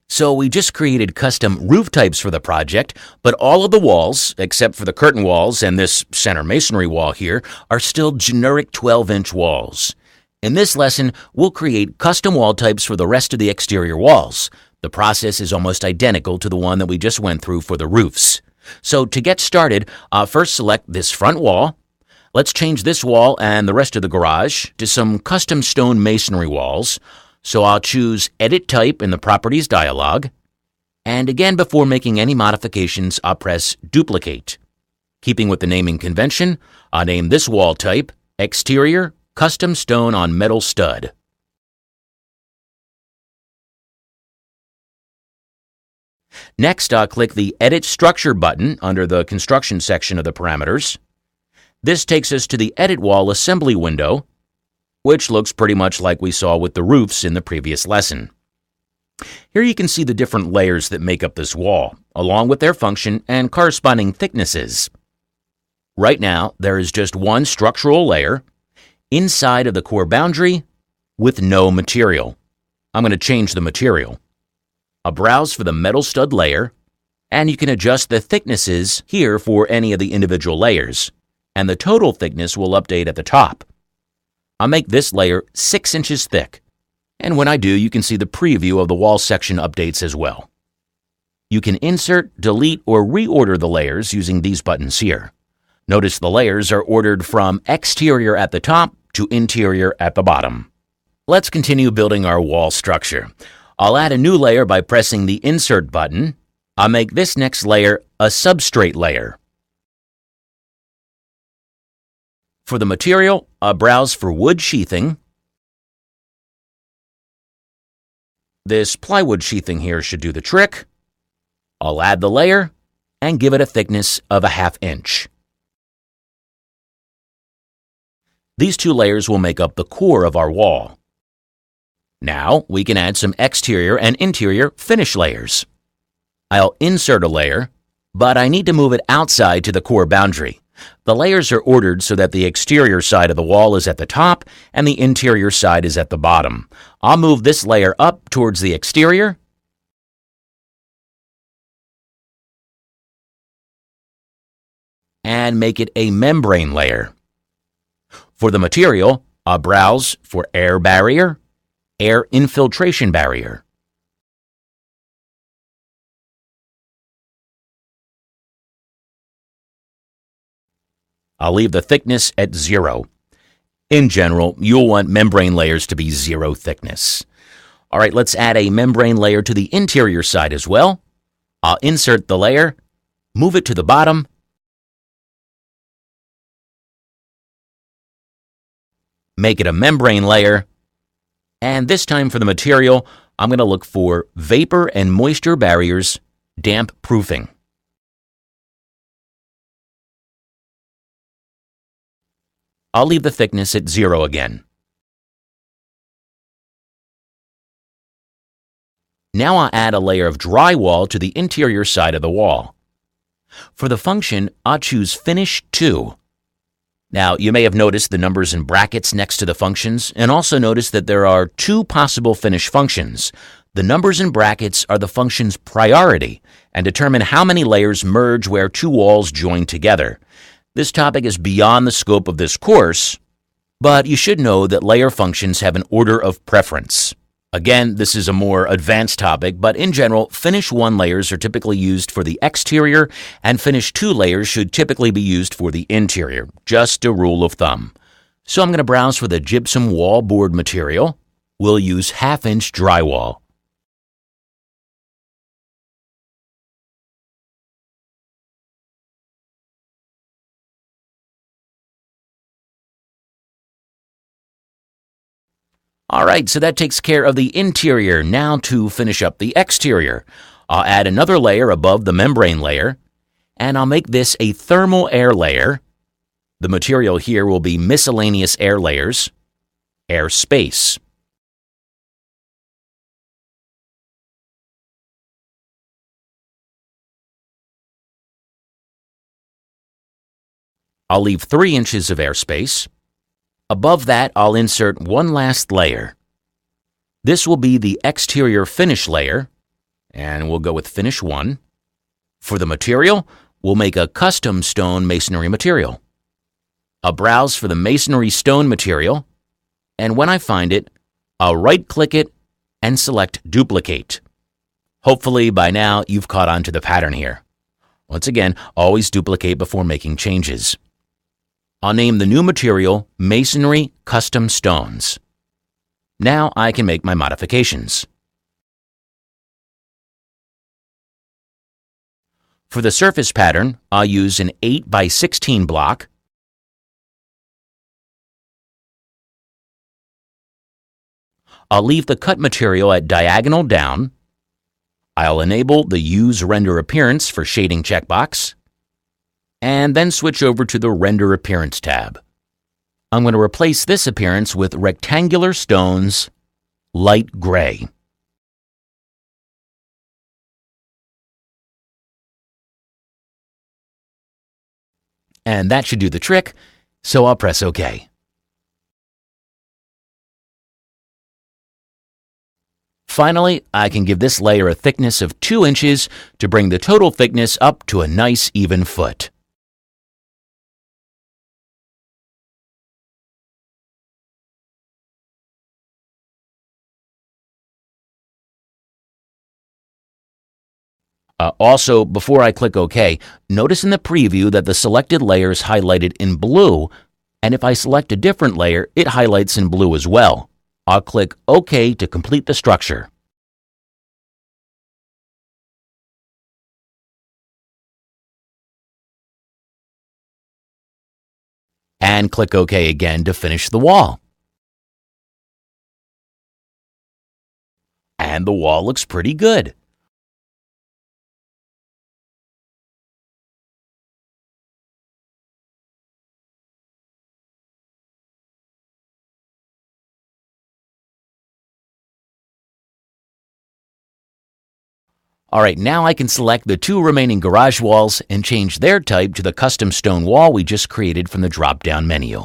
So we just created custom roof types for the project, but all of the walls, except for the curtain walls and this center masonry wall here, are still generic 12-inch walls. In this lesson, we'll create custom wall types for the rest of the exterior walls. The process is almost identical to the one that we just went through for the roofs. So to get started, first select this front wall. Let's change this wall and the rest of the garage to some custom stone masonry walls. So I'll choose Edit Type in the Properties dialog. And again, before making any modifications, I'll press Duplicate. Keeping with the naming convention, I'll name this wall type Exterior Custom Stone on Metal Stud. Next, I'll click the Edit Structure button under the Construction section of the parameters. This takes us to the Edit Wall Assembly window, which looks pretty much like we saw with the roofs in the previous lesson. Here you can see the different layers that make up this wall, along with their function and corresponding thicknesses. Right now, there is just one structural layer inside of the core boundary with no material. I'm going to change the material. I'll browse for the metal stud layer, and you can adjust the thicknesses here for any of the individual layers, and the total thickness will update at the top. I'll make this layer 6 inches thick, and when I do, you can see the preview of the wall section updates as well. You can insert, delete, or reorder the layers using these buttons here. Notice the layers are ordered from exterior at the top to interior at the bottom. Let's continue building our wall structure. I'll add a new layer by pressing the Insert button. I'll make this next layer a substrate layer. For the material, I'll browse for wood sheathing. This plywood sheathing here should do the trick. I'll add the layer and give it a thickness of a 1/2 inch. These two layers will make up the core of our wall. Now we can add some exterior and interior finish layers. I'll insert a layer, but I need to move it outside to the core boundary. The layers are ordered so that the exterior side of the wall is at the top and the interior side is at the bottom. I'll move this layer up towards the exterior and make it a membrane layer. For the material, I'll browse for air barrier, air infiltration barrier. I'll leave the thickness at 0. In general, you'll want membrane layers to be 0 thickness. All right, let's add a membrane layer to the interior side as well. I'll insert the layer, move it to the bottom, make it a membrane layer, and this time for the material, I'm going to look for vapor and moisture barriers, damp proofing. I'll leave the thickness at 0 again. Now I'll add a layer of drywall to the interior side of the wall. For the function, I'll choose Finish 2. Now, you may have noticed the numbers in brackets next to the functions, and also notice that there are 2 possible finish functions. The numbers in brackets are the function's priority and determine how many layers merge where 2 walls join together. This topic is beyond the scope of this course, but you should know that layer functions have an order of preference. Again, this is a more advanced topic, but in general, Finish 1 layers are typically used for the exterior, and Finish 2 layers should typically be used for the interior, just a rule of thumb. So I'm going to browse for the gypsum wall board material. We'll use 1/2 inch drywall. All right, so that takes care of the interior. Now to finish up the exterior. I'll add another layer above the membrane layer, and I'll make this a thermal air layer. The material here will be miscellaneous air layers, air space. I'll leave 3 inches of airspace. Above that, I'll insert one last layer. This will be the exterior finish layer, and we'll go with Finish 1. For the material, we'll make a custom stone masonry material. I'll browse for the masonry stone material, and when I find it, I'll right-click it and select Duplicate. Hopefully by now you've caught on to the pattern here. Once again, always duplicate before making changes. I'll name the new material Masonry Custom Stones. Now I can make my modifications. For the surface pattern, I'll use an 8 by 16 block. I'll leave the cut material at diagonal down. I'll enable the Use Render Appearance for shading checkbox, and then switch over to the Render Appearance tab. I'm going to replace this appearance with Rectangular Stones, Light Gray. And that should do the trick, so I'll press OK. Finally, I can give this layer a thickness of 2 inches to bring the total thickness up to a nice even foot. Also, before I click OK, notice in the preview that the selected layer is highlighted in blue, and if I select a different layer, it highlights in blue as well. I'll click OK to complete the structure. And click OK again to finish the wall. And the wall looks pretty good. Alright, now I can select the 2 remaining garage walls and change their type to the custom stone wall we just created from the drop-down menu.